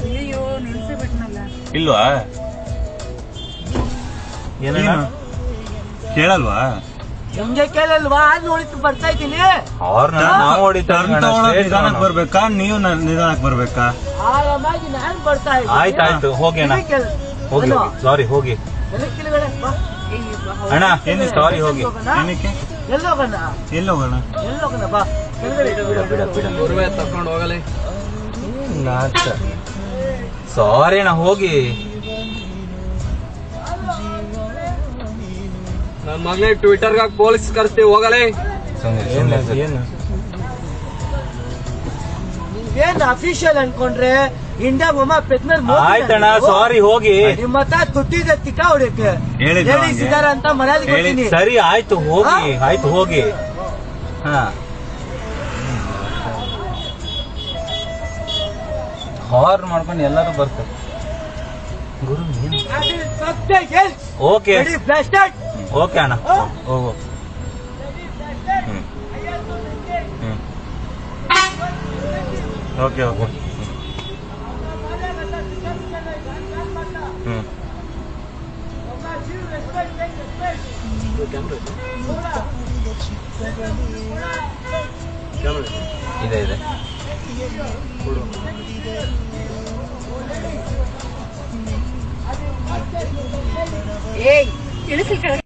ಅಯ್ಯೋ ನಿಲ್ಸಿಬಿಟ್ನಲ್ಲ. ಇಲ್ವಾ? ಏನೇನು ಕೇಳಲ್ವಾ? ನಿಮ್ಗೆ ಕೇಳಲ್ವಾ? ನೋಡಿತು ಬರ್ತಾ ಇದ್ದೀನಿ. ನಿಧಾನಕ್ಕೆ ಬರ್ಬೇಕಾ ನೀವು ನಿಧಾನಕ್ಕೆ ಬರ್ಬೇಕಾ? ಆರಾಮಾಗಿ ನಾನು ಬರ್ತಾ ಇದ್ದೀನಿ. ಆಯ್ತಾಯ್ತು ಹೋಗಿ ಅಣ್ಣ, ಹೋಗಿ ಸಾರಿ ಹೋಗಿ ಅಣ್ಣ, ಏನು ಸಾರಿ ಹೋಗಿ. ಏನಕ್ಕೆ? ಎಲ್ಲೋಗೋಣ ಎಲ್ಲೋಗೋಣ? ಎಲ್ಲೋಗೋಣ ಬಾ ತಕೊಂಡು ಹೋಗಲಿ. ಸಾರಿ ಅಣ್ಣ ಹೋಗಿ. ನನ್ ಮಗನೇ ಟ್ವಿಟರ್ ಪೊಲೀಸ್ ಕರ್ಸ್ತೀವಿ ಹೋಗಲೇ. ಏನ್ ಅಫಿಷಿಯಲ್ ಅನ್ಕೊಂಡ್ರೆ ಇಂಡಿಯಾ ಮೊಮ್ಮ ಪೆತ್ನರ್ ಆಯ್ತಣ್ಣ ಸಾರಿ ಹೋಗಿ. ನಿಮ್ಮ ಹತ್ರ ದುಡ್ಡಿದೆ ತಿಕ್ಕ ಹೊಡಿಯಕ್ಕೆ ಹೇಳಿದ್ರು ಹೇಳಿಸಿದಾರ ಅಂತ ಮರ್ಯಾದೆ ಕೊಡ್ತೀನಿ. ಸರಿ ಆಯ್ತು ಹೋಗಿ, ಆಯ್ತು ಹೋಗಿ. ಹಾ ಹಾರ್ನ್ ಮಾಡ್ಕೊಂಡು ಎಲ್ಲರೂ ಬರ್ತಾರೆ. ಗುರು ಓಕೆ ಓಕೆ ಅಣ್ಣ ಹೋಗು. ಓಕೆ ಓಕೆ ಇದೆ ಇದೆ. ಏಯ್ ಇಳಿಸಿ ಕೆಳಗೆ.